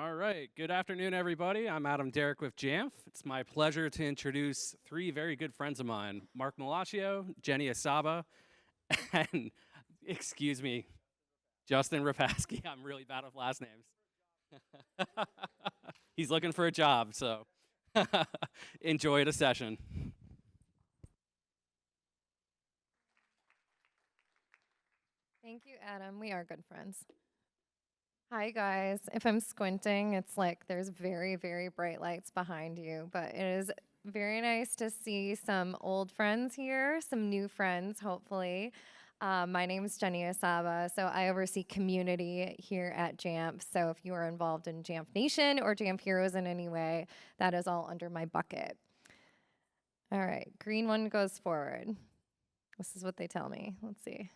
All right, good afternoon, everybody. I'm Adam Derrick with Jamf. It's my pleasure to introduce three very good friends of mine, Mark Malaccio, Jenny Asaba, and, excuse me, Justin Rapaski. I'm really bad with last names. He's looking for a job, so enjoy the session. Thank you, Adam. We are good friends. Hi, guys. If I'm squinting, it's like there's very, very bright lights behind you, but it is very nice to see some old friends here, some new friends, hopefully. My name is Jenny Asaba, so I oversee community here at Jamf. So if you are involved in Jamf Nation or Jamf Heroes in any way, that is all under my bucket. All right, green one goes forward. This is what they tell me. Let's see.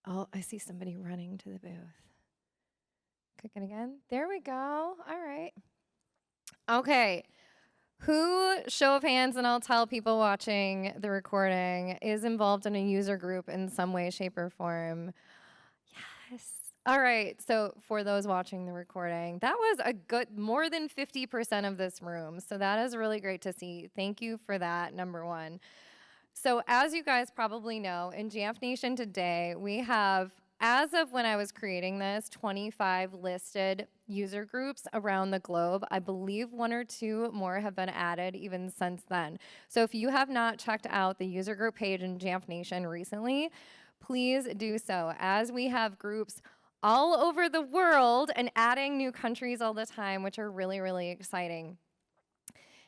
Oh, I see somebody running to the booth. Click it again. There we go. All right. Okay. Who, show of hands, and I'll tell people watching the recording, is involved in a user group in some way, shape, or form? Yes. All right. So for those watching the recording, that was a good, more than 50% of this room. So that is really great to see. Thank you for that, number one. So as you guys probably know, in Jamf Nation today, we have, as of when I was creating this, 25 listed user groups around the globe. I believe one or two more have been added even since then. So if you have not checked out the user group page in Jamf Nation recently, please do so, as we have groups all over the world and adding new countries all the time, which are really, really exciting.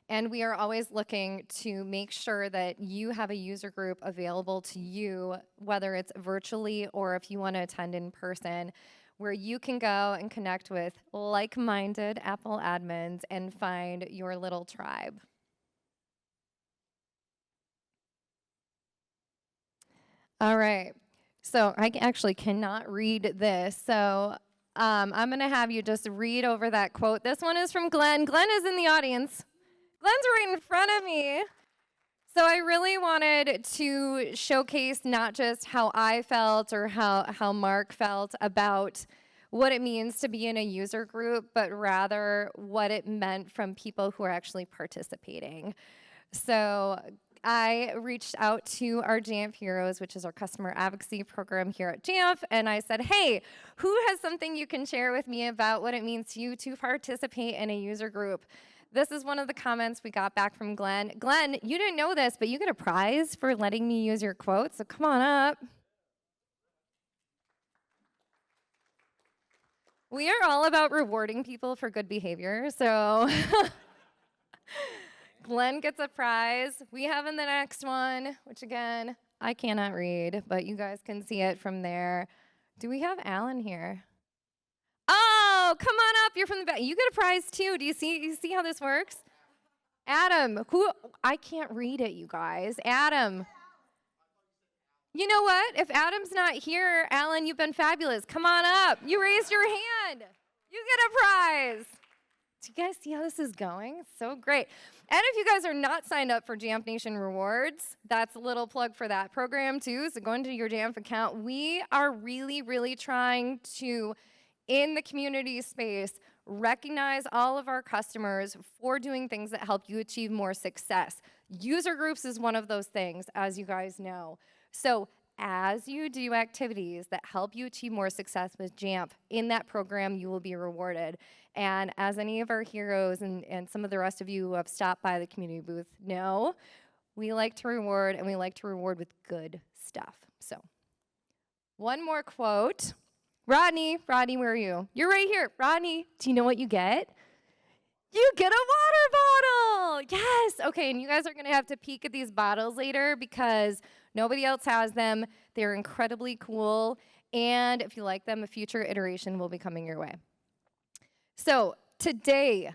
And we are always looking to make sure that you have a user group available to you, whether it's virtually or if you want to attend in person, where you can go and connect with like-minded Apple admins and find your little tribe. All right. So I actually cannot read this. So I'm going to have you just read over that quote. This one is from Glenn. Glenn is in the audience. Glenn's right in front of me. So I really wanted to showcase not just how I felt or how Mark felt about what it means to be in a user group, but rather what it meant from people who are actually participating. So I reached out to our Jamf Heroes, which is our customer advocacy program here at Jamf, and I said, hey, who has something you can share with me about what it means to you to participate in a user group? This is one of the comments we got back from Glenn. Glenn, you didn't know this, but you get a prize for letting me use your quote, so come on up. We are all about rewarding people for good behavior, so Glenn gets a prize. We have in the next one, which again, I cannot read, but you guys can see it from there. Do we have Alan here? Oh, come on up. You're from the back. You get a prize too. Do you see how this works? Adam, I can't read it, you guys. Adam. You know what? If Adam's not here, Alan, you've been fabulous. Come on up. You raised your hand. You get a prize. Do you guys see how this is going? So great. And if you guys are not signed up for Jamf Nation Rewards, that's a little plug for that program too. So go into your Jamf account. We are really, really trying to, in the community space, recognize all of our customers for doing things that help you achieve more success. User groups is one of those things, as you guys know. So as you do activities that help you achieve more success with Jamf, in that program you will be rewarded. And as any of our heroes and some of the rest of you who have stopped by the community booth know, we like to reward, and we like to reward with good stuff. So one more quote. Rodney, where are you? You're right here. Rodney, do you know what you get? You get a water bottle. Yes. Okay, and you guys are going to have to peek at these bottles later because nobody else has them. They're incredibly cool. And if you like them, a future iteration will be coming your way. So today,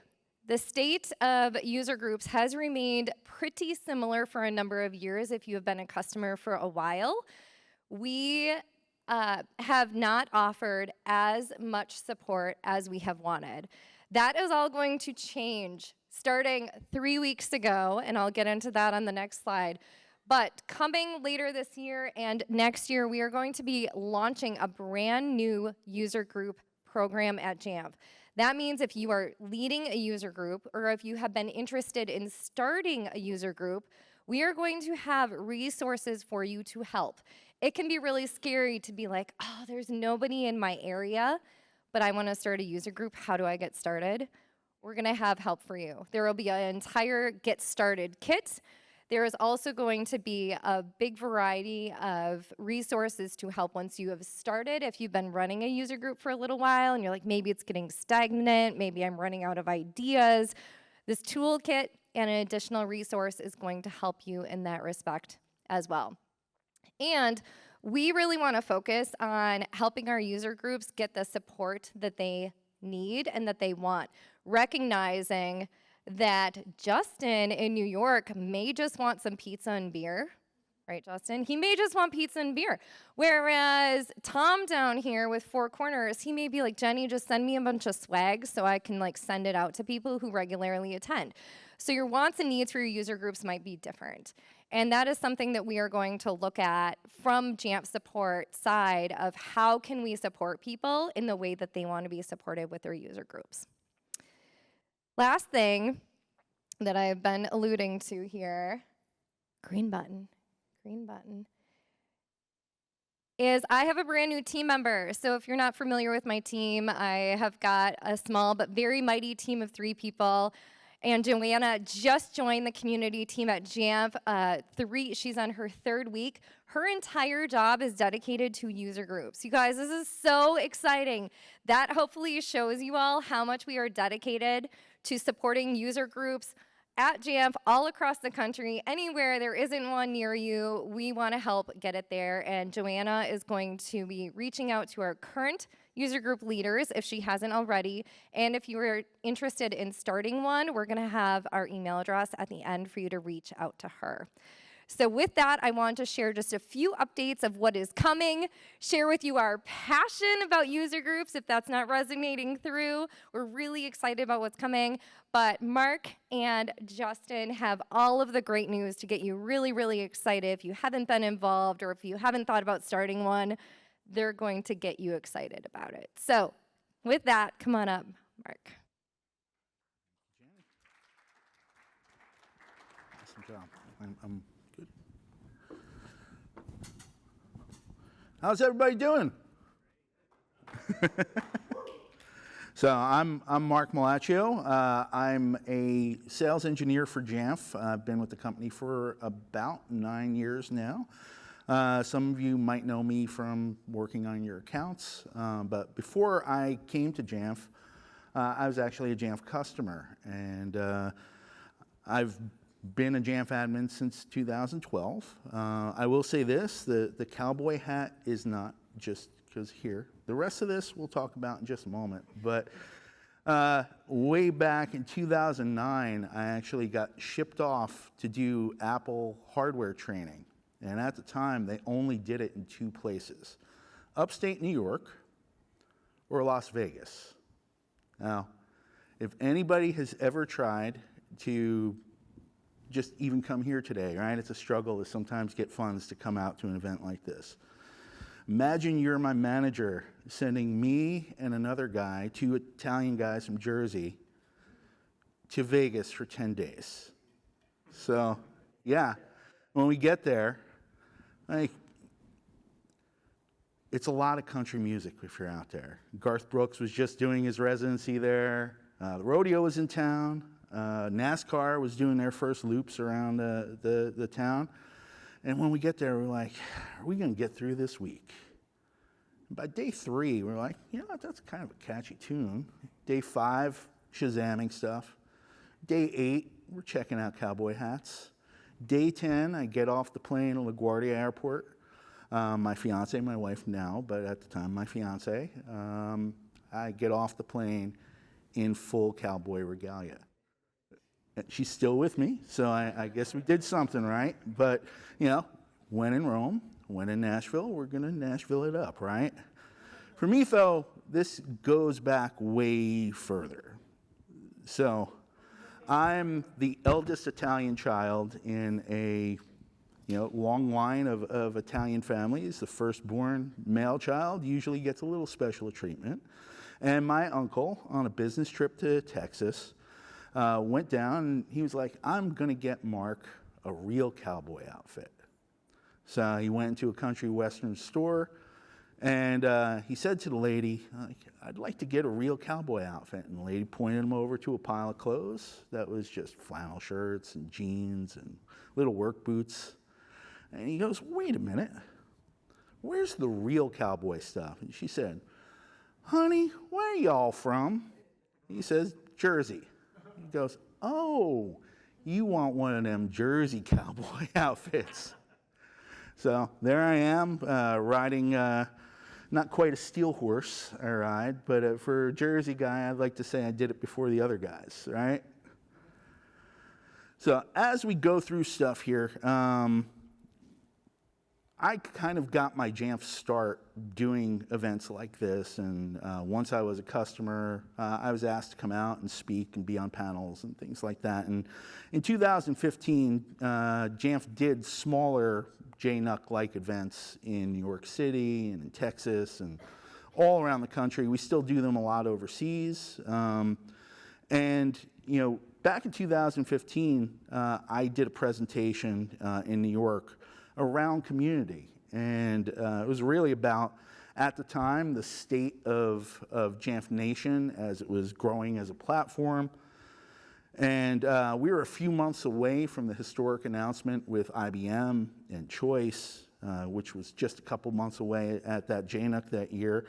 the state of user groups has remained pretty similar for a number of years if you have been a customer for a while. We have not offered as much support as we have wanted. That is all going to change starting 3 weeks ago, and I'll get into that on the next slide. But coming later this year and next year, we are going to be launching a brand new user group program at Jamf. That means if you are leading a user group or if you have been interested in starting a user group, we are going to have resources for you to help. It can be really scary to be like, oh, there's nobody in my area, but I want to start a user group. How do I get started? We're going to have help for you. There will be an entire Get Started kit. There is also going to be a big variety of resources to help once you have started. If you've been running a user group for a little while and you're like, maybe it's getting stagnant, maybe I'm running out of ideas, this toolkit and an additional resource is going to help you in that respect as well. And we really want to focus on helping our user groups get the support that they need and that they want, recognizing that Justin in New York may just want some pizza and beer, right, Justin? He may just want pizza and beer. Whereas Tom down here with Four Corners, he may be like, Jenny, just send me a bunch of swag so I can like send it out to people who regularly attend. So your wants and needs for your user groups might be different. And that is something that we are going to look at from Jamf support side of how can we support people in the way that they want to be supported with their user groups. Last thing that I've been alluding to here, green button, is I have a brand new team member. So if you're not familiar with my team, I have got a small but very mighty team of 3 people. And Joanna just joined the community team at Jamf. She's on her 3rd week. Her entire job is dedicated to user groups. You guys, this is so exciting. That hopefully shows you all how much we are dedicated to supporting user groups at Jamf all across the country. Anywhere there isn't one near you, we want to help get it there. And Joanna is going to be reaching out to our current user group leaders if she hasn't already. And if you are interested in starting one, we're going to have our email address at the end for you to reach out to her. So with that, I want to share just a few updates of what is coming, share with you our passion about user groups if that's not resonating through. We're really excited about what's coming, but Mark and Justin have all of the great news to get you really, really excited. If you haven't been involved or if you haven't thought about starting one, they're going to get you excited about it. So with that, come on up, Mark. Awesome job. I'm good. How's everybody doing? So I'm Mark Malaccio. I'm a sales engineer for Jamf. I've been with the company for about 9 years now. Some of you might know me from working on your accounts, but before I came to Jamf, I was actually a Jamf customer, and I've been a Jamf admin since 2012. I will say this, the cowboy hat is not just because here. The rest of this we'll talk about in just a moment, but way back in 2009, I actually got shipped off to do Apple hardware training. And at the time, they only did it in 2 places, upstate New York or Las Vegas. Now, if anybody has ever tried to just even come here today, right? It's a struggle to sometimes get funds to come out to an event like this. Imagine you're my manager sending me and another guy, 2 Italian guys from Jersey, to Vegas for 10 days. So, yeah, when we get there, like, it's a lot of country music if you're out there. Garth Brooks was just doing his residency there. The rodeo was in town. NASCAR was doing their first loops around the town. And when we get there, we're like, are we going to get through this week? And by day 3, we're like, you know, that's kind of a catchy tune. Day 5, Shazamming stuff. Day 8, we're checking out cowboy hats. Day 10, I get off the plane at LaGuardia Airport. My fiance, my wife now, but at the time, my fiance. I get off the plane in full cowboy regalia. She's still with me, so I guess we did something right. But, you know, when in Rome, when in Nashville, we're going to Nashville it up, right? For me, though, this goes back way further. So I'm the eldest Italian child in a long line of Italian families. The firstborn male child usually gets a little special treatment. And my uncle, on a business trip to Texas, went down and he was like, I'm going to get Mark a real cowboy outfit. So he went into a country western store and he said to the lady, I'd like to get a real cowboy outfit. And the lady pointed him over to a pile of clothes that was just flannel shirts and jeans and little work boots. And he goes, wait a minute, where's the real cowboy stuff? And she said, honey, where are y'all from? He says, Jersey. He goes, oh, you want one of them Jersey cowboy outfits. So there I am, riding, not quite a steel horse I ride, but for a Jersey guy, I'd like to say I did it before the other guys, right? So as we go through stuff here, I kind of got my Jamf start doing events like this, and once I was a customer, I was asked to come out and speak and be on panels and things like that. And in 2015, Jamf did smaller JNUC-like events in New York City and in Texas and all around the country. We still do them a lot overseas. And back in 2015, I did a presentation in New York around community. And it was really about, at the time, the state of Jamf Nation as it was growing as a platform. And we were a few months away from the historic announcement with IBM and Choice, which was just a couple months away at that JNUC that year.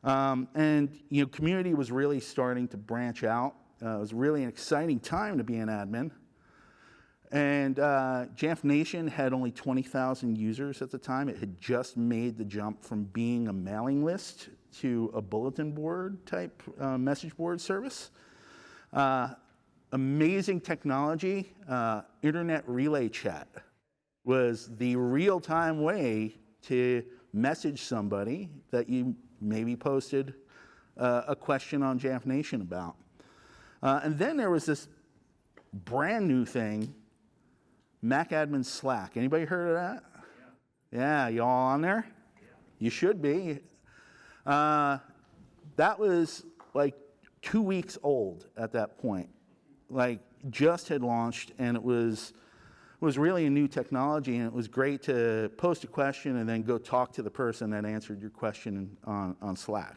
And community was really starting to branch out. It was really an exciting time to be an admin. And Jamf Nation had only 20,000 users at the time. It had just made the jump from being a mailing list to a bulletin board type message board service. Amazing technology. Internet relay chat was the real-time way to message somebody that you maybe posted a question on Jamf Nation about. And then there was this brand new thing, Mac Admin Slack. Anybody heard of that? Yeah, y'all on there? Yeah. You should be. That was like 2 weeks old at that point. Like just had launched, and it was really a new technology, and it was great to post a question and then go talk to the person that answered your question on Slack.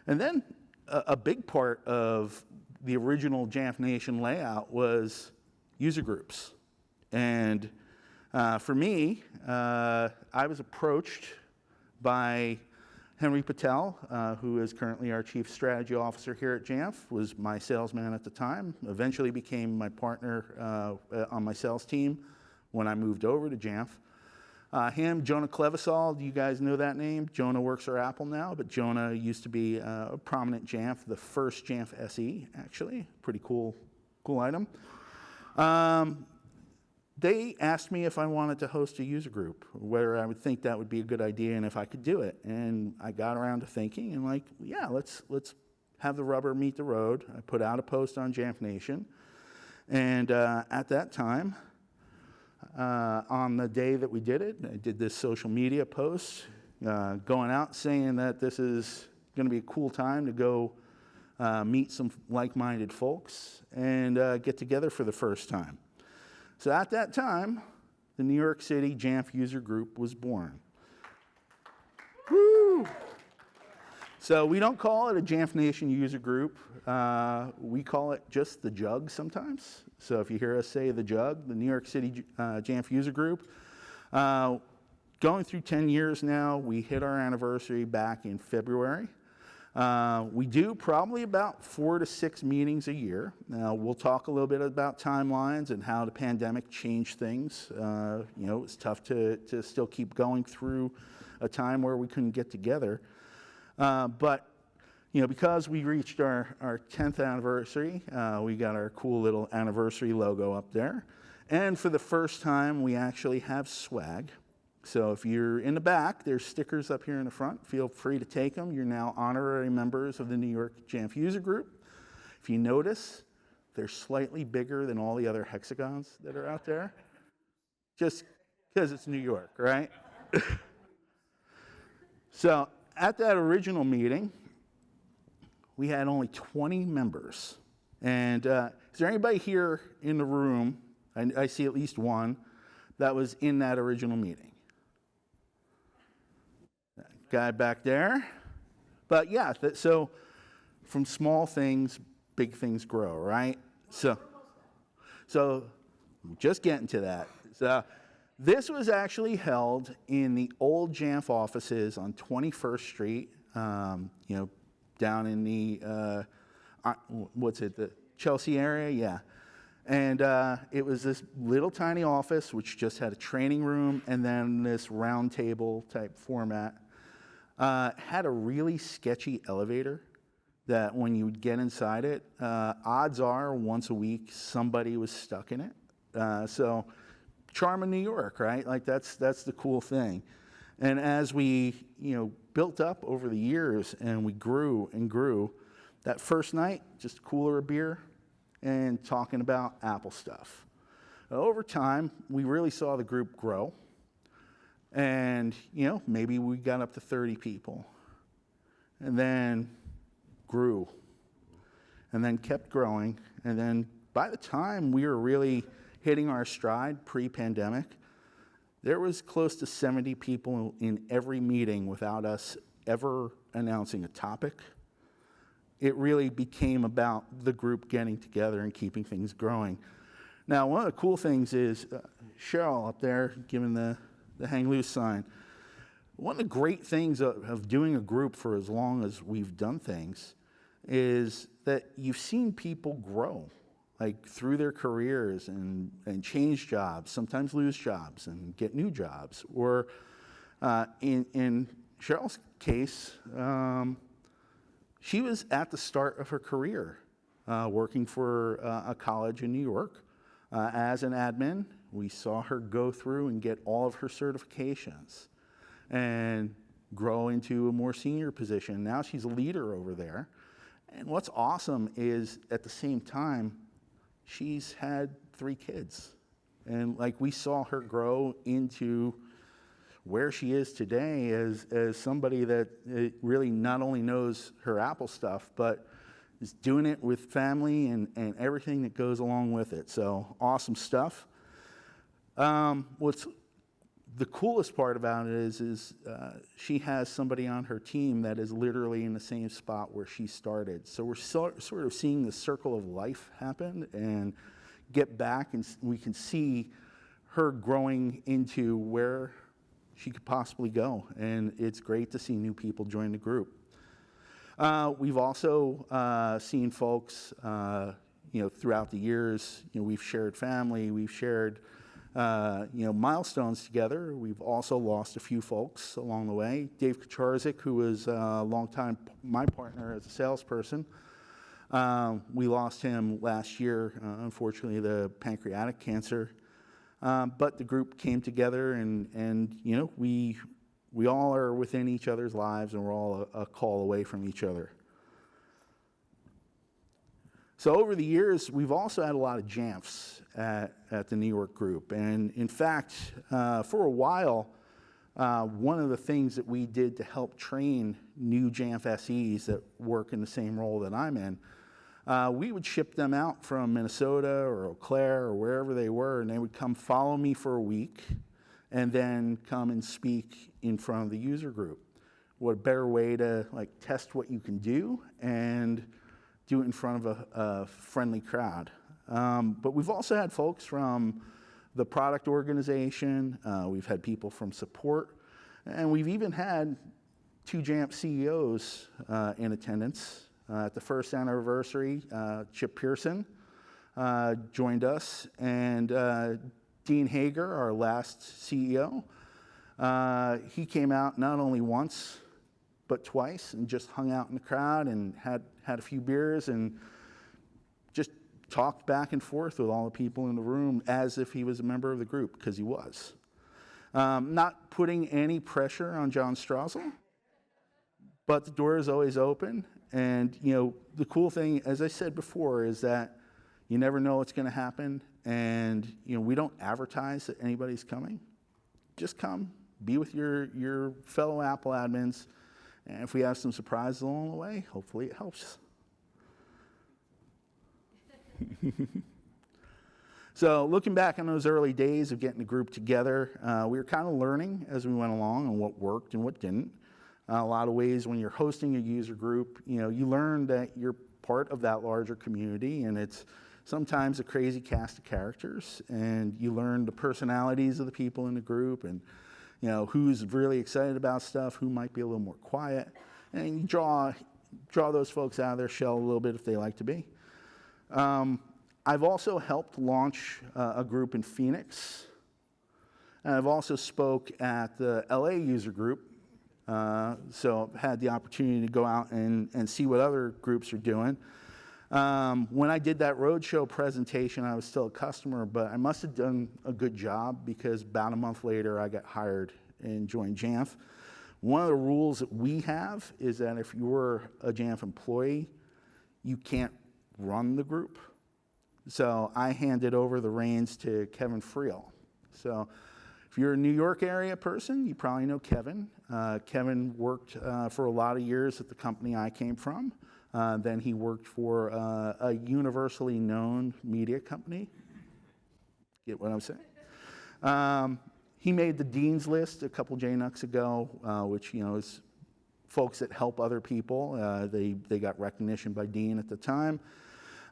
And then a big part of the original Jamf Nation layout was user groups. And for me, I was approached by Henry Patel, who is currently our Chief Strategy Officer here at Jamf, was my salesman at the time, eventually became my partner on my sales team when I moved over to Jamf. Him, Jonah Clevisol, do you guys know that name? Jonah works for Apple now, but Jonah used to be a prominent Jamf, the first Jamf SE, actually. Pretty cool item. They asked me if I wanted to host a user group, whether I would think that would be a good idea and if I could do it. And I got around to thinking and like, yeah, let's have the rubber meet the road. I put out a post on Jamf Nation. And at that time, on the day that we did it, I did this social media post going out saying that this is going to be a cool time to go meet some like-minded folks and get together for the first time. So at that time, the New York City Jamf user group was born. Woo! So we don't call it a Jamf Nation user group. We call it just the Jug sometimes. So if you hear us say the Jug, the New York City Jamf user group, going through 10 years now, we hit our anniversary back in February. We do probably about 4 to 6 meetings a year. Now, we'll talk a little bit about timelines and how the pandemic changed things. It's tough to still keep going through a time where we couldn't get together. But because we reached our 10th anniversary, we got our cool little anniversary logo up there. And for the first time, we actually have swag. So if you're in the back, there's stickers up here in the front. Feel free to take them. You're now honorary members of the New York Jamf user group. If you notice, they're slightly bigger than all the other hexagons that are out there. just because it's New York, right? So at that original meeting, we had only 20 members. And is there anybody here in the room, I see at least one, that was in that original meeting? That guy back there. But yeah, so from small things, big things grow, right? So just getting to that. So this was actually held in the old Jamf offices on 21st Street, down in the, the Chelsea area? Yeah. And it was this little tiny office which just had a training room and then this round table type format. Had a really sketchy elevator that when you would get inside it, odds are once a week somebody was stuck in it. So charm of New York, right? Like that's the cool thing. And as we built up over the years and we grew and grew, that first night, just a cooler of beer and talking about Apple stuff. Over time, we really saw the group grow. And, maybe we got up to 30 people. And then grew. And then kept growing. And then by the time we were really hitting our stride pre-pandemic, there was close to 70 people in every meeting without us ever announcing a topic. It really became about the group getting together and keeping things growing. Now, one of the cool things is Cheryl up there giving the hang loose sign. One of the great things of doing a group for as long as we've done things is that you've seen people grow, like through their careers and change jobs, sometimes lose jobs and get new jobs. Or in Cheryl's case, she was at the start of her career working for a college in New York as an admin. We saw her go through and get all of her certifications and grow into a more senior position. Now she's a leader over there. And what's awesome is at the same time, she's had 3 kids. And like we saw her grow into where she is today as somebody that really not only knows her Apple stuff, but is doing it with family and everything that goes along with it. So awesome stuff. What's the coolest part about it is she has somebody on her team that is literally in the same spot where she started. So we're sort of seeing the circle of life happen and get back, and we can see her growing into where she could possibly go. And it's great to see new people join the group. We've also seen folks, throughout the years. We've shared family, we've shared milestones together. We've also lost a few folks along the way. Dave Kacharzik, who was a long time my partner as a salesperson, we lost him last year, unfortunately, the pancreatic cancer. But the group came together and we all are within each other's lives and we're all a call away from each other. So over the years, we've also had a lot of Jamfs at the New York group. And in fact, for a while, one of the things that we did to help train new Jamf SEs that work in the same role that I'm in, we would ship them out from Minnesota or Eau Claire or wherever they were, and they would come follow me for a week and then come and speak in front of the user group. What a better way to test what you can do and do it in front of a friendly crowd. But we've also had folks from the product organization, we've had people from support, and we've even had 2 Jamf CEOs in attendance. At the first anniversary, Chip Pearson joined us, and Dean Hager, our last CEO, he came out not only once, but twice and just hung out in the crowd and had a few beers and just talked back and forth with all the people in the room as if he was a member of the group, because he was. Not putting any pressure on John Strausel, but the door is always open. And the cool thing, as I said before, is that You never know what's going to happen, and we don't advertise that anybody's coming. Just come, be with your fellow Apple admins, and if we have some surprises along the way, hopefully it helps. So looking back on those early days of getting the group together, we were kind of learning as we went along on what worked and what didn't. A lot of ways when you're hosting a user group, you learn that you're part of that larger community, and it's sometimes a crazy cast of characters, and you learn the personalities of the people in the group, and who's really excited about stuff, who might be a little more quiet, and you draw those folks out of their shell a little bit if they like to be. I've also helped launch a group in Phoenix, and I've also spoke at the LA user group, so I've had the opportunity to go out and see what other groups are doing. When I did that roadshow presentation, I was still a customer, but I must have done a good job because about a month later, I got hired and joined Jamf. One of the rules that we have is that if you're a Jamf employee, you can't run the group. So I handed over the reins to Kevin Friel. So if you're a New York area person, you probably know Kevin. Kevin worked for a lot of years at the company I came from. Then he worked for a universally known media company. Get what I'm saying? He made the Dean's List a couple JNUCs ago, which is folks that help other people. They got recognition by Dean at the time.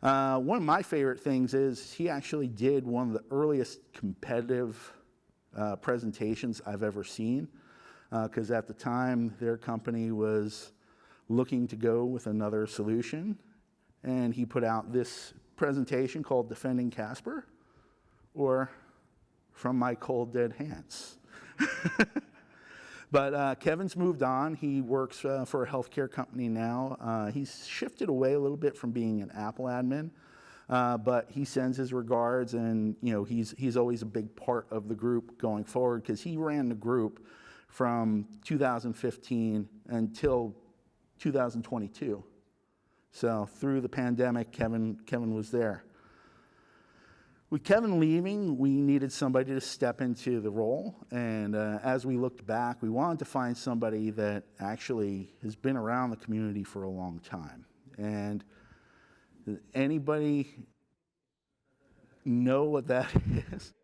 One of my favorite things is he actually did one of the earliest competitive presentations I've ever seen, because at the time their company was looking to go with another solution, and he put out this presentation called Defending Casper, or From My Cold Dead Hands. But Kevin's moved on. He works for a healthcare company now. He's shifted away a little bit from being an Apple admin, but he sends his regards, and he's always a big part of the group going forward because he ran the group from 2015 until 2022. So through the pandemic, Kevin was there. With Kevin leaving, we needed somebody to step into the role, and as we looked back, we wanted to find somebody that actually has been around the community for a long time. And does anybody know what that is?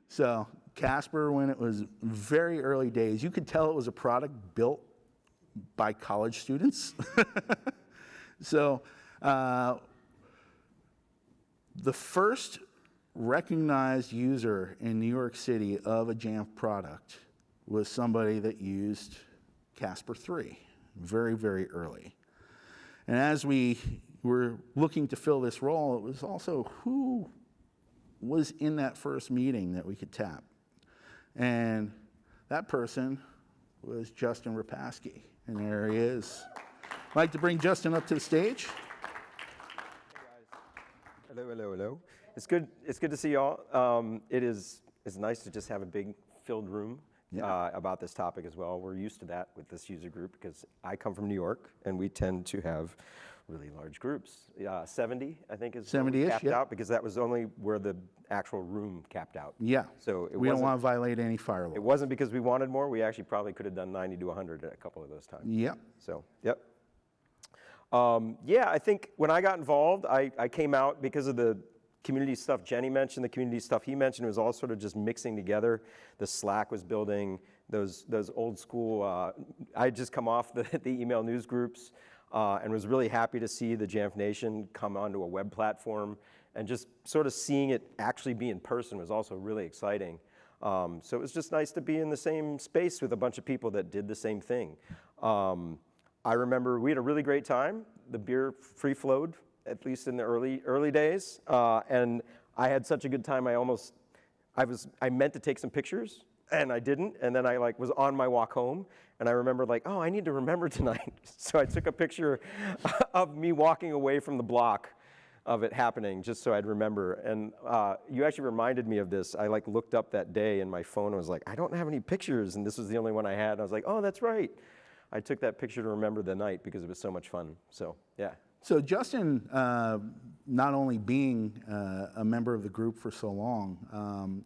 So Casper, when it was very early days, you could tell it was a product built by college students. So the first recognized user in New York City of a Jamf product was somebody that used Casper 3 very, very early. And as we were looking to fill this role, it was also who was in that first meeting that we could tap. And that person was Justin Rapaski. And there he is. I'd like to bring Justin up to the stage. Hey guys. Hello, hello, hello. It's good to see y'all. It's nice to just have a big filled room about this topic as well. We're used to that with this user group because I come from New York and we tend to have really large groups. 70, I think, is 70-ish, capped out because that was only where the actual room capped out. Yeah. So we don't want to violate any fire law. It wasn't because we wanted more. We actually probably could have done 90 to 100 at a couple of those times. Yep. So, yep. Yeah, I think when I got involved, I came out because of the community stuff Jenny mentioned, the community stuff he mentioned. It was all sort of just mixing together. The Slack was building, those old school, I had just come off the email news groups and was really happy to see the Jamf Nation come onto a web platform, and just sort of seeing it actually be in person was also really exciting. So it was just nice to be in the same space with a bunch of people that did the same thing. I remember we had a really great time. The beer free flowed, at least in the early days. And I had such a good time, I meant to take some pictures, and I didn't. And then I was on my walk home, and I remember oh, I need to remember tonight. So I took a picture of me walking away from the block of it happening, just so I'd remember. And you actually reminded me of this. I looked up that day, and my phone was I don't have any pictures, and this was the only one I had. And I was oh, that's right. I took that picture to remember the night because it was so much fun. So yeah, So Justin, not only being a member of the group for so long,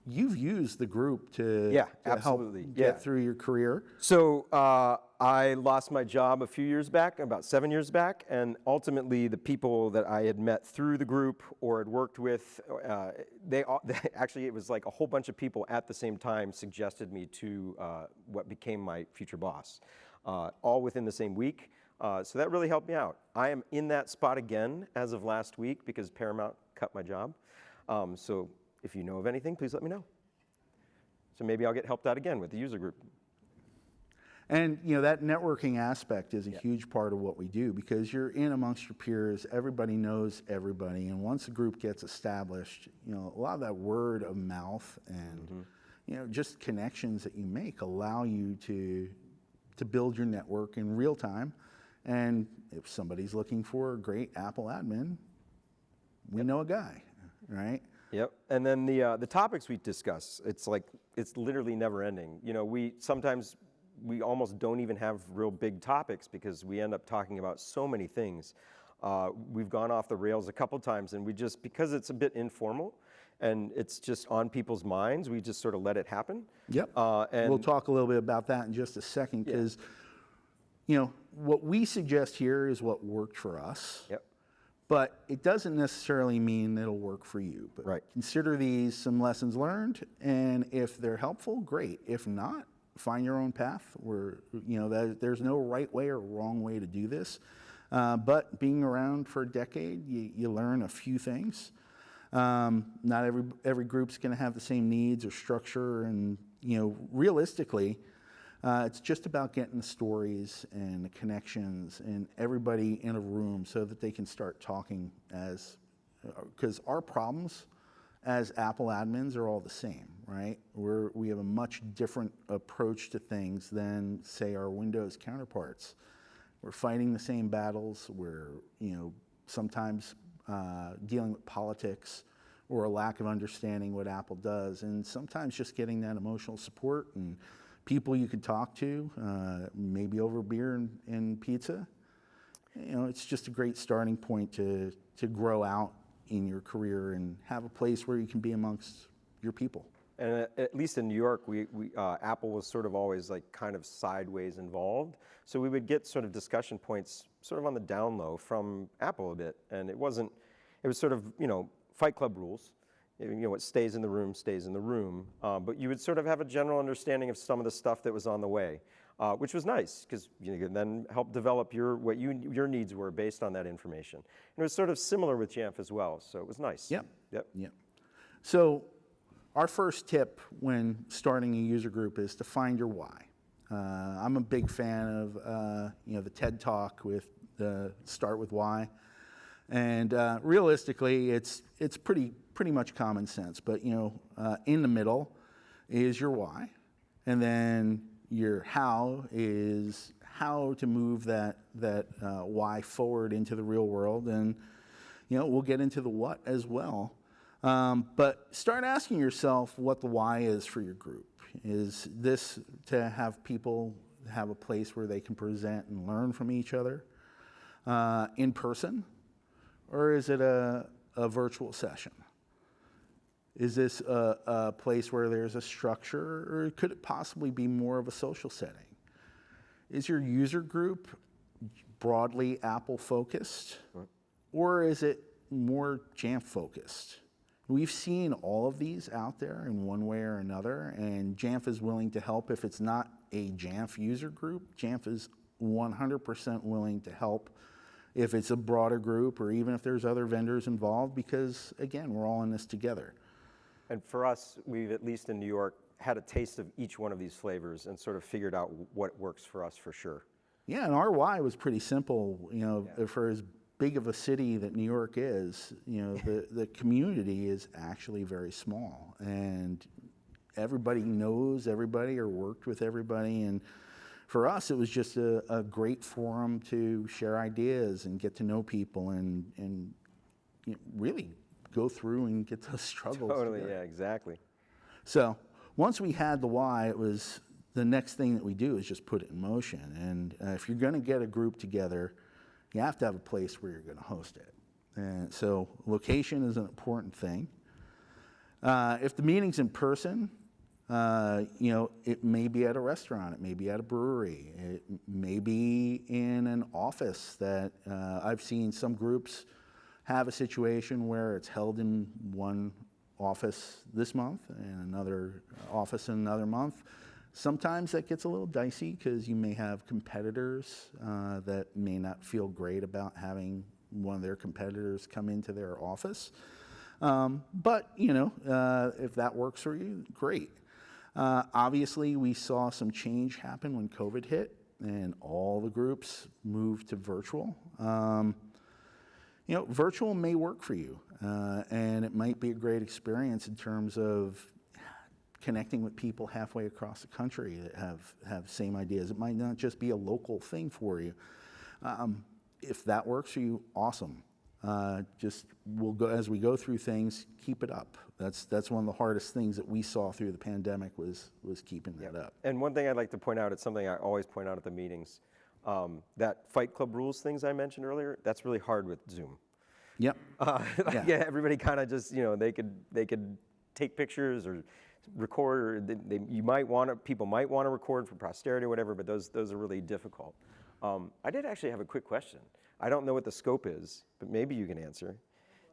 you've used the group to help absolutely. get through your career. So I lost my job a few years back, about 7 years back, and ultimately the people that I had met through the group or had worked with, actually it was like a whole bunch of people at the same time suggested me to what became my future boss, all within the same week. So that really helped me out. I am in that spot again as of last week because Paramount cut my job. So if you know of anything, please let me know. So maybe I'll get helped out again with the user group. And that networking aspect is a huge part of what we do because you're in amongst your peers, everybody knows everybody, and once a group gets established, a lot of that word of mouth and just connections that you make allow you to build your network in real time. And if somebody's looking for a great Apple admin, we know a guy, right? Yep, and then the topics we discuss, it's literally never ending. Sometimes we almost don't even have real big topics because we end up talking about so many things. We've gone off the rails a couple times and because it's a bit informal and it's just on people's minds, we just sort of let it happen. Yep, and we'll talk a little bit about that in just a second because, what we suggest here is what worked for us. Yep. But it doesn't necessarily mean it'll work for you. But consider these some lessons learned, and if they're helpful, great. If not, find your own path. There's no right way or wrong way to do this. But being around for a decade, you learn a few things. Not every group's going to have the same needs or structure, and realistically, it's just about getting the stories and the connections and everybody in a room so that they can start talking because our problems as Apple admins are all the same, right? We have a much different approach to things than, say, our Windows counterparts. We're fighting the same battles. We're, sometimes dealing with politics or a lack of understanding what Apple does, and sometimes just getting that emotional support and people you could talk to, maybe over beer and pizza. It's just a great starting point to grow out in your career and have a place where you can be amongst your people. And at least in New York, Apple was sort of always kind of sideways involved. So we would get sort of discussion points sort of on the down low from Apple a bit. And it was sort of, Fight Club rules. What stays in the room stays in the room. But you would sort of have a general understanding of some of the stuff that was on the way, which was nice because you could then help develop what your needs were based on that information. And it was sort of similar with Jamf as well, so it was nice. Yep. So our first tip when starting a user group is to find your why. I'm a big fan of the TED Talk with the Start With Why. And realistically, it's pretty much common sense. But in the middle is your why, and then your how is how to move that why forward into the real world, and we'll get into the what as well. But start asking yourself what the why is for your group. Is this to have people have a place where they can present and learn from each other in person? Or is it a virtual session? Is this a place where there's a structure, or could it possibly be more of a social setting? Is your user group broadly Apple focused, or is it more Jamf focused? We've seen all of these out there in one way or another, and Jamf is willing to help. If it's not a Jamf user group, Jamf is 100% willing to help if it's a broader group or even if there's other vendors involved, because again, we're all in this together. And for us, we've, at least in New York, had a taste of each one of these flavors and sort of figured out what works for us for sure. Yeah, and our why was pretty simple. For as big of a city that New York is, the community is actually very small, and everybody knows everybody or worked with everybody. And for us, it was just a great forum to share ideas and get to know people and really go through and get those struggles. Totally, together. Yeah, exactly. So once we had the why, it was the next thing that we do is just put it in motion. And if you're going to get a group together, you have to have a place where you're going to host it. And so location is an important thing. If the meeting's in person, you know, it may be at a restaurant, it may be at a brewery, it may be in an office that I've seen some groups have a situation where it's held in one office this month and another office in another month. Sometimes that gets a little dicey because you may have competitors that may not feel great about having one of their competitors come into their office. But, you know, if that works for you, great. Obviously, we saw some change happen when COVID hit and all the groups moved to virtual. You know, virtual may work for you, and it might be a great experience in terms of connecting with people halfway across the country that have same ideas. It might not just be a local thing for you. If that works for you, awesome. Just we'll go as we go through things, keep it up. That's one of the hardest things that we saw through the pandemic was keeping that up. And one thing I'd like to point out, it's something I always point out at the meetings, that Fight Club rules things I mentioned earlier, that's really hard with Zoom. Yep. Yeah, everybody kind of just, you know, they could take pictures or record, or people might want to record for posterity or whatever, but those are really difficult. I did actually have a quick question. I don't know what the scope is, but maybe you can answer.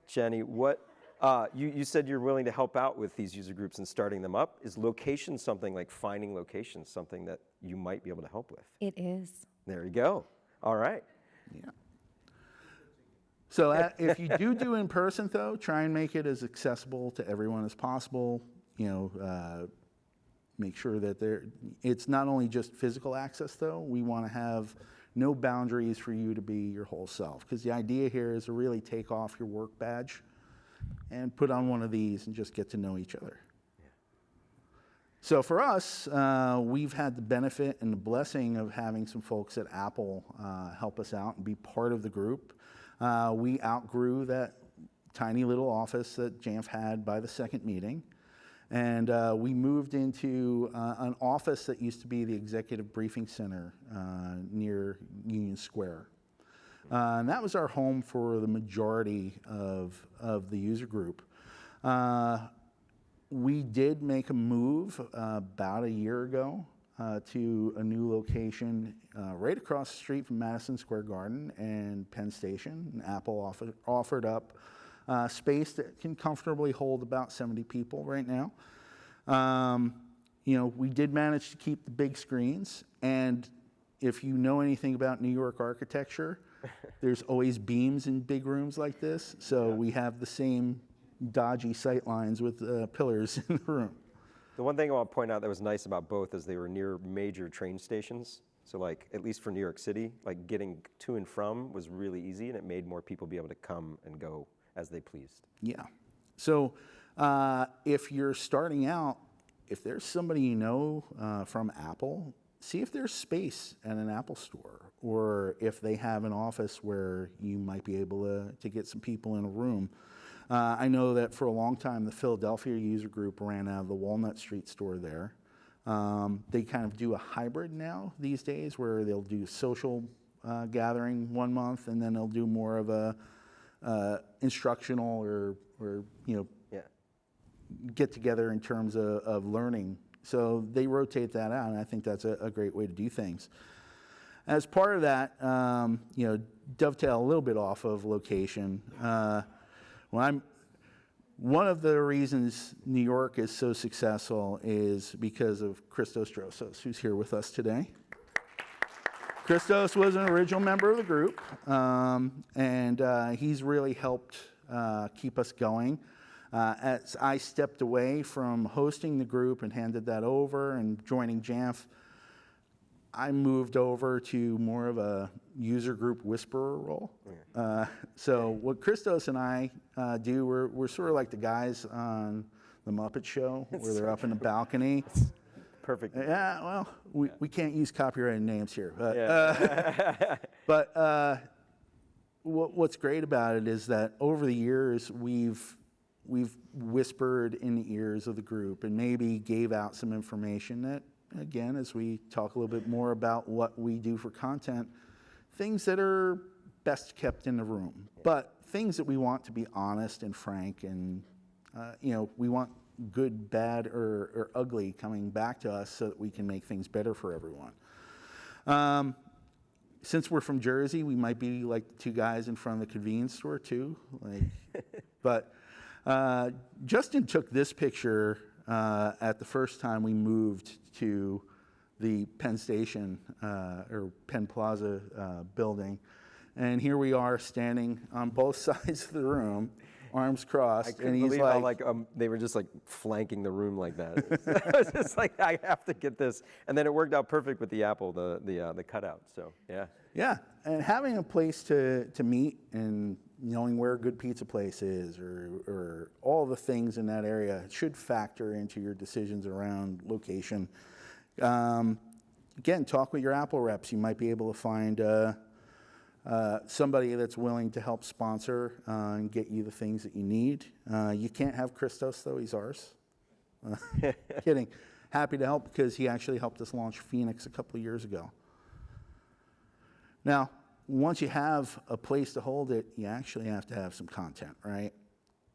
Jenny, what, you said you're willing to help out with these user groups and starting them up. Is location something, like finding locations, something that you might be able to help with? It is. There you go. All right. Yeah. So if you do in person, though, try and make it as accessible to everyone as possible. You know, make sure that it's not only just physical access, though. We want to have no boundaries for you to be your whole self, because the idea here is to really take off your work badge and put on one of these and just get to know each other. Yeah. So for us, we've had the benefit and the blessing of having some folks at Apple help us out and be part of the group. We outgrew that tiny little office that Jamf had by the second meeting. And we moved into an office that used to be the Executive Briefing Center near Union Square. And that was our home for the majority of the user group. We did make a move about a year ago to a new location right across the street from Madison Square Garden and Penn Station. And Apple offered up space that can comfortably hold about 70 people right now. You know, we did manage to keep the big screens, and if you know anything about New York architecture, there's always beams in big rooms like this, so we have the same dodgy sight lines with pillars in the room. The one thing I want to point out that was nice about both is they were near major train stations. So like, at least for New York City, like getting to and from was really easy, and it made more people be able to come and go as they pleased. Yeah. So if you're starting out, if there's somebody you know from Apple, see if there's space at an Apple store, or if they have an office where you might be able to get some people in a room. I know that for a long time, the Philadelphia user group ran out of the Walnut Street store there. They kind of do a hybrid now these days where they'll do social gathering one month, and then they'll do more of a instructional or you know, get together in terms of learning. So they rotate that out, and I think that's a great way to do things. As part of that, you know, dovetail a little bit off of location. One of the reasons New York is so successful is because of Christos Drosos, who's here with us today. Christos was an original member of the group, and he's really helped keep us going. As I stepped away from hosting the group and handed that over and joining Jamf, I moved over to more of a user group whisperer role. So what Christos and I do, we're sort of like the guys on the Muppet Show, where they're up in the balcony. Perfect. Yeah, well, we can't use copyrighted names here. But, what's great about it is that over the years, we've whispered in the ears of the group and maybe gave out some information that, again, as we talk a little bit more about what we do for content, things that are best kept in the room. But things that we want to be honest and frank, and we want good, bad, or ugly coming back to us so that we can make things better for everyone. Since we're from Jersey, we might be like the two guys in front of the convenience store too. But Justin took this picture at the first time we moved to the Penn Station or Penn Plaza building. And here we are standing on both sides of the room, arms crossed. I couldn't believe how they were just like flanking the room like that. I was just like, I have to get this. And then it worked out perfect with the apple, the cutout. So yeah. Yeah, and having a place to meet and knowing where a good pizza place is or all the things in that area should factor into your decisions around location. Again, talk with your Apple reps. You might be able to find somebody that's willing to help sponsor and get you the things that you need. You can't have Christos, though. He's ours. Kidding. Happy to help because he actually helped us launch Phoenix a couple of years ago. Now, once you have a place to hold it, you actually have to have some content, right?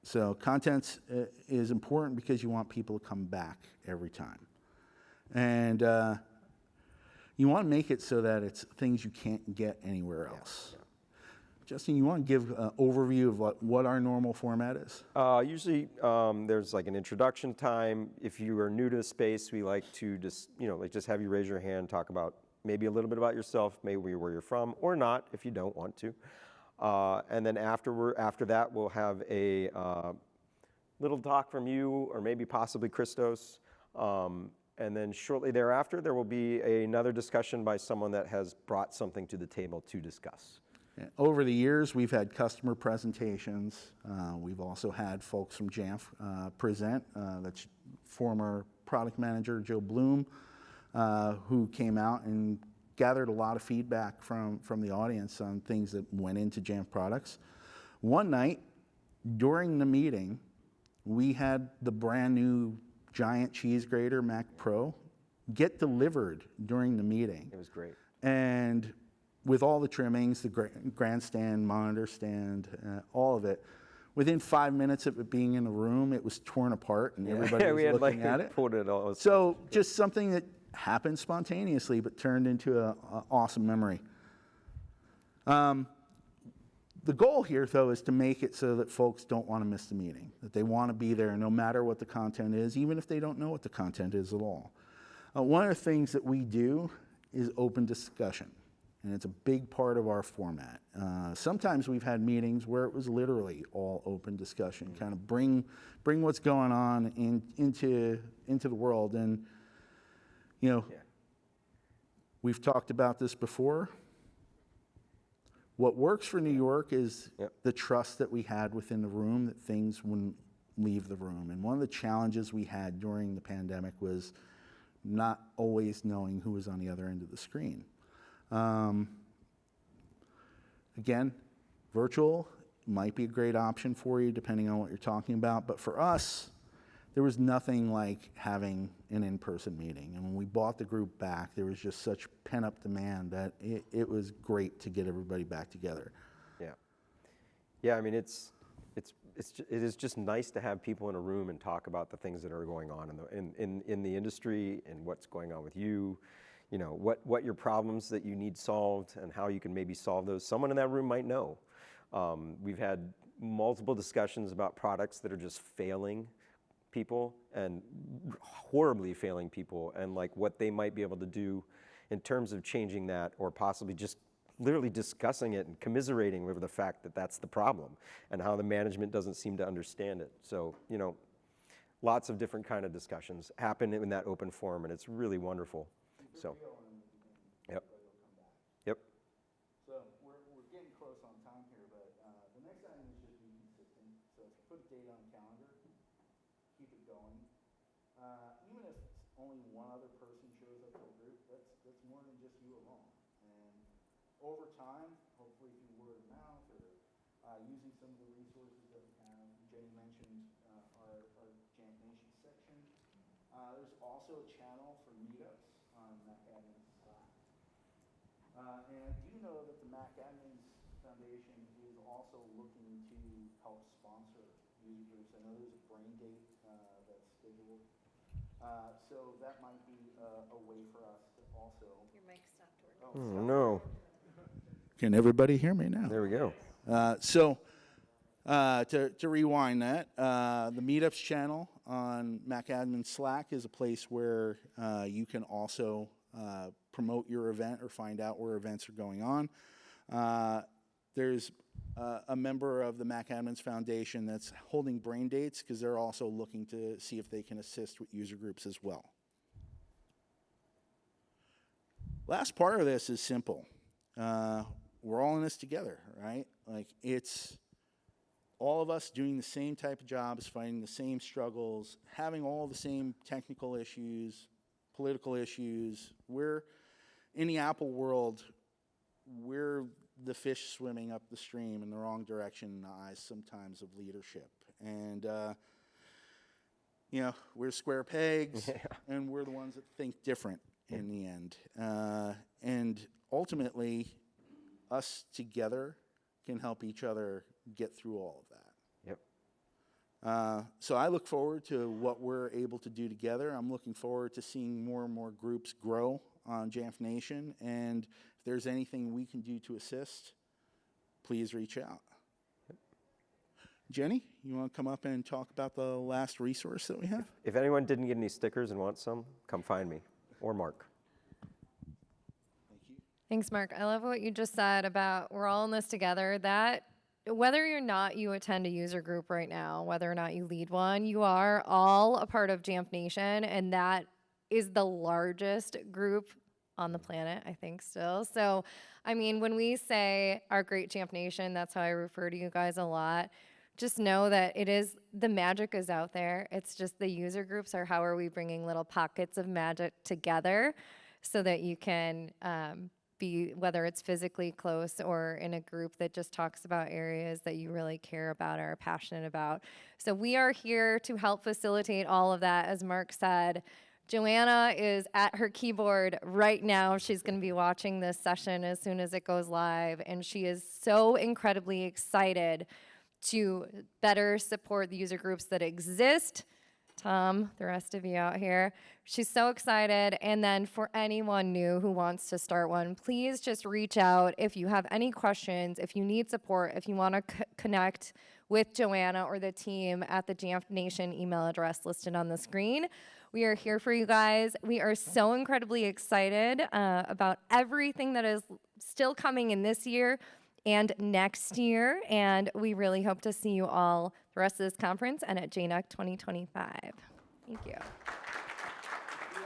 So content is important because you want people to come back every time. And you want to make it so that it's things you can't get anywhere else. Yeah. Justin, you want to give an overview of what our normal format is? Usually there's like an introduction time. If you are new to the space, we like to just, just have you raise your hand, talk about maybe a little bit about yourself, maybe where you're from, or not if you don't want to. And then after that, we'll have a little talk from you, or maybe possibly Christos. And then shortly thereafter, there will be another discussion by someone that has brought something to the table to discuss. Over the years, we've had customer presentations. We've also had folks from Jamf present. That's former product manager Joe Bloom, who came out and gathered a lot of feedback from the audience on things that went into Jamf products. One night, during the meeting, we had the brand new giant cheese grater Mac Pro get delivered during the meeting. It was great. And with all the trimmings, the grandstand, monitor stand, all of it, within 5 minutes of it being in the room, it was torn apart and everybody was looking at it. Pulled it all. So just something that happened spontaneously but turned into an awesome memory. The goal here, though, is to make it so that folks don't want to miss the meeting, that they want to be there no matter what the content is, even if they don't know what the content is at all. One of the things that we do is open discussion, and it's a big part of our format. Sometimes we've had meetings where it was literally all open discussion, kind of bring what's going on into the world. And we've talked about this before. What works for New York is the trust that we had within the room, that things wouldn't leave the room. And one of the challenges we had during the pandemic was not always knowing who was on the other end of the screen. Again, virtual might be a great option for you depending on what you're talking about, but for us, there was nothing like having an in-person meeting. And when we bought the group back, there was just such pent-up demand that it was great to get everybody back together. Yeah. I mean, it is just nice to have people in a room and talk about the things that are going on in the industry and what's going on with you. What your problems that you need solved and how you can maybe solve those. Someone in that room might know. We've had multiple discussions about products that are just failing people and horribly failing people, and like what they might be able to do in terms of changing that, or possibly just literally discussing it and commiserating over the fact that that's the problem and how the management doesn't seem to understand it. So, lots of different kind of discussions happen in that open forum, and it's really wonderful. So, yep. So we're getting close on time here, but the next item is just be consistent. So if you put a date on the calendar, keep it going. Even if only one other person shows up to the group, that's more than just you alone. And over time, hopefully through word of mouth or using some of the resources that we have, Jenny mentioned our Jamf Nation section. There's also a channel for meetups on Mac Admin Slack. And I do know that the Mac Admins Foundation Foundation is also looking to help sponsor user groups. I know there's a brain date that's scheduled. So that might be a way for us to also. Your mic stopped working. Oh, no. Can everybody hear me now? There we go. To rewind that, the Meetups channel on MacAdmin Slack is a place where you can also promote your event or find out where events are going on. There's a member of the MacAdmins Foundation that's holding brain dates because they're also looking to see if they can assist with user groups as well. Last part of this is simple. We're all in this together, right? Like, it's all of us doing the same type of jobs, fighting the same struggles, having all the same technical issues, political issues. We're, in the Apple world, we're the fish swimming up the stream in the wrong direction in the eyes sometimes of leadership. And, you know, we're square pegs, and we're the ones that think different in the end. And ultimately, us together can help each other get through all of that. Yep. So I look forward to what we're able to do together. I'm looking forward to seeing more and more groups grow on Jamf Nation. And if there's anything we can do to assist, please reach out. Yep. Jenny, you want to come up and talk about the last resource that we have? If anyone didn't get any stickers and wants some, come find me or Mark. Thank you. Thanks, Mark. I love what you just said about we're all in this together. That whether or not you attend a user group right now, whether or not you lead one, you are all a part of Jamf Nation, and that is the largest group on the planet, I think, still. So, I mean, when we say our great Jamf Nation, that's how I refer to you guys a lot. Just know that it is, the magic is out there. It's just the user groups are how are we bringing little pockets of magic together so that you can be, whether it's physically close or in a group that just talks about areas that you really care about or are passionate about. So we are here to help facilitate all of that, as Mark said. Joanna is at her keyboard right now. She's going to be watching this session as soon as it goes live, and she is so incredibly excited to better support the user groups that exist. Tom, the rest of you out here. She's so excited. And then for anyone new who wants to start one, please just reach out if you have any questions, if you need support, if you want to connect with Joanna or the team at the Jamf Nation email address listed on the screen. We are here for you guys. We are so incredibly excited about everything that is still coming in this year and next year, and we really hope to see you all the rest of this conference and at JNUC 2025. Thank you. We have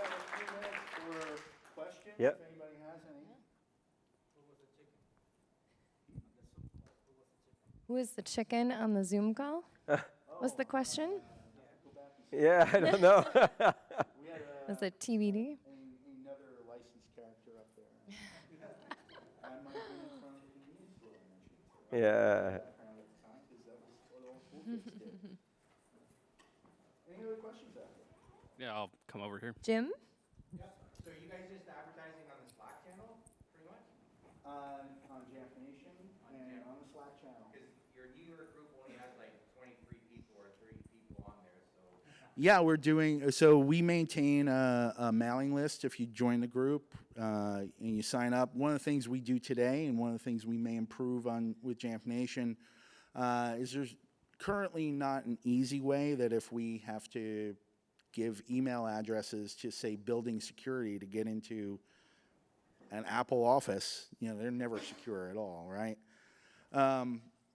a few minutes for questions, Yep. if anybody has any. Who is the chicken on the Zoom call? What's the question? Yeah, I don't know. We had Was it TBD? another licensed character up there. I might have been in front of the convenience store and mentioned Yeah. background at the time because that was what all cool kids did. Any other questions out there? Yeah, I'll come over here. Jim? Yeah. So are you guys just advertising on the Slack channel, pretty much? On Jamf Nation and on the Slack channel. Because your New York group only has like 23 people or 30 people on there, so. Yeah, we're doing, so we maintain a mailing list if you join the group and you sign up. One of the things we do today and one of the things we may improve on with Jamf Nation is there's currently not an easy way that if we have to give email addresses to, say, building security to get into an Apple office, you know, they're never secure at all, right?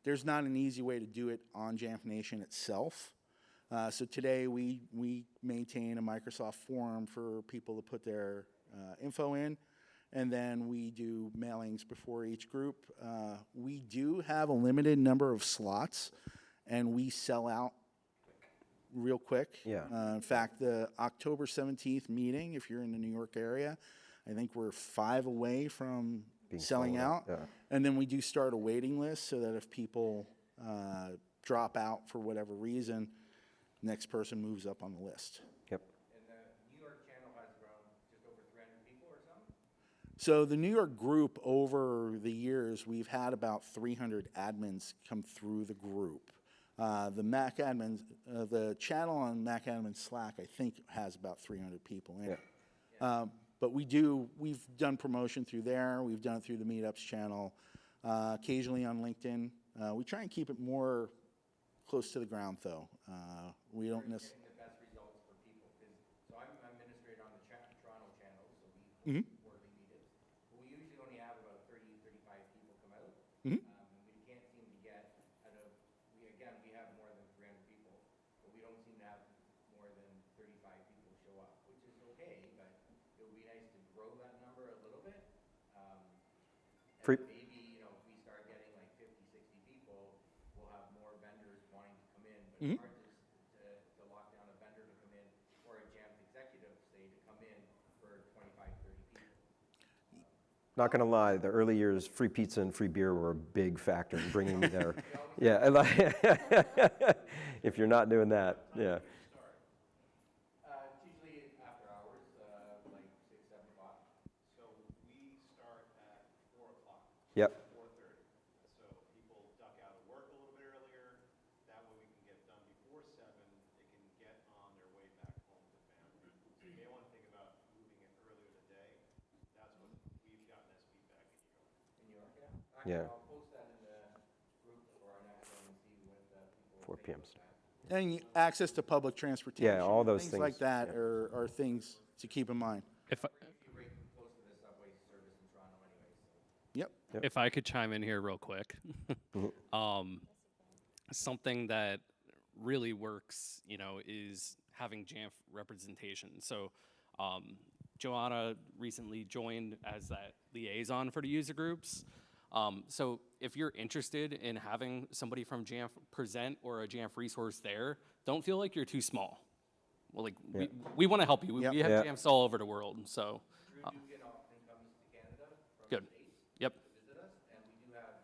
There's not an easy way to do it on Jamf Nation itself. So today we maintain a Microsoft form for people to put their info in, and then we do mailings before each group. We do have a limited number of slots, and we sell out real quick. Yeah. In fact, the October 17th meeting, if you're in the New York area, I think we're 5 away from Being selling sold out. Yeah. And then we do start a waiting list so that if people drop out for whatever reason, next person moves up on the list. Yep. And the New York channel has around just over 300 people or something? So the New York group, over the years, we've had about 300 admins come through the group. The Mac admins, the channel on Mac admin Slack, I think has about 300 people in it. But we've done promotion through there. We've done it through the Meetups channel, occasionally on LinkedIn. We try and keep it more close to the ground, though. We don't necessarily. Getting the best results for people, so I'm administrator on the Toronto channel, so we hold quarterly meetings. But we usually only have about 30, 35 people come out. And we can't seem to get out of, we have more than 300 people, but we don't seem to have more than 35 people show up, which is okay, but it would be nice to grow that number a little bit. And maybe, you know, if we start getting like 50, 60 people, we'll have more vendors wanting to come in, but it's hard to lock down a vendor to come in, or a Jamf executive, say, to come in for 25, 30 people. Not gonna lie, the early years, free pizza and free beer were a big factor in bringing me there. Yeah, and if you're not doing that, yeah. It's usually after hours, like 6, 7 o'clock. So we start at 4 o'clock. Yep. 4:30. So people duck out of work a little bit earlier. That way we can get done before 7. They can get on their way back home to family. So you may want to think about moving it earlier in the day. That's what we've gotten as feedback in New York. In New York, yeah. Actually, Yeah. I'll post that in the group for our next one and see what people 4 think p.m. about that. And access to public transportation. Yeah, all those things like things, that yeah. are things to keep in mind. If I, You're right close to the subway service in Toronto anyway, so. Yep. if I could chime in here real quick, something that really works, you know, is having Jamf representation. So, Joanna recently joined as that liaison for the user groups. So if you're interested in having somebody from Jamf present or a Jamf resource there, don't feel like you're too small. Well, like we want to help you. Yep. We have Yeah. Jamfs all over the world. So Drew Dugan often comes to Canada from Good. the States Yep. to visit us, and we do have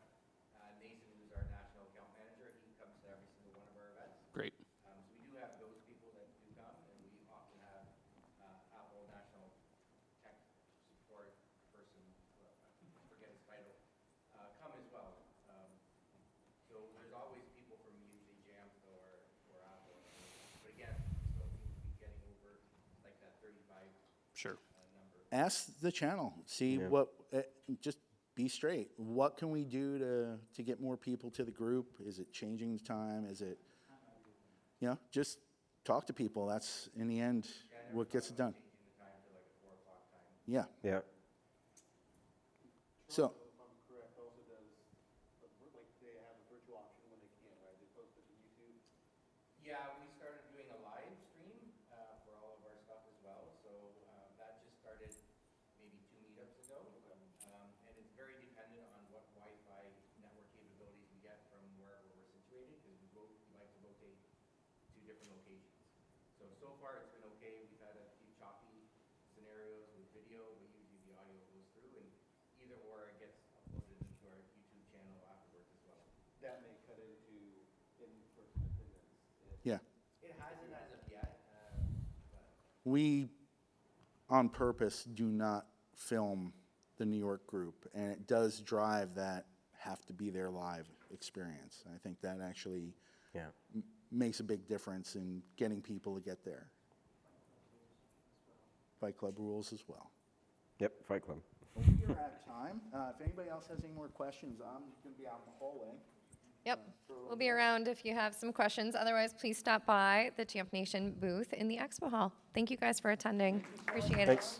Nathan, who's our national account manager. He comes to every single one of our events. great. So we do have those people that do come, and we often have Apple National Tech Support person, I forget his title, come as well. So there's always people from usually Jamf or Apple. But again, we still seem to be getting over like that 35 Sure. number. Ask the channel. See what. Just be straight. What can we do to get more people to the group? Is it changing the time? Is it, you know, just talk to people. That's in the end what gets it done. Changing the time to like a 4 o'clock time. Yeah. Yeah. So. If I'm correct, also does, like they have a virtual option when they can, right? They post it to YouTube. Yeah, we started doing a live stream for all of our stuff as well. So that just started maybe 2 meetups ago. And it's very dependent on what Wi-Fi network capabilities we get from wherever we're situated, because we like to rotate to different locations. So far it's been okay. We've had a few choppy scenarios with video, but usually the audio goes through, and either or it gets uploaded into our YouTube channel afterwards as well. That may cut into in-person attendance. Yeah. It hasn't as of yet, but We, on purpose, do not film the New York group, and it does drive that have to be there live experience. I think that actually Yeah. makes a big difference in getting people to get there. Fight Club rules as well. Yep. Fight Club. We are at time. If anybody else has any more questions, I'm going to be out in the hallway. Yep. We'll be around if you have some questions. Otherwise, please stop by the Jamf Nation booth in the expo hall. Thank you guys for attending. Appreciate it. Thanks.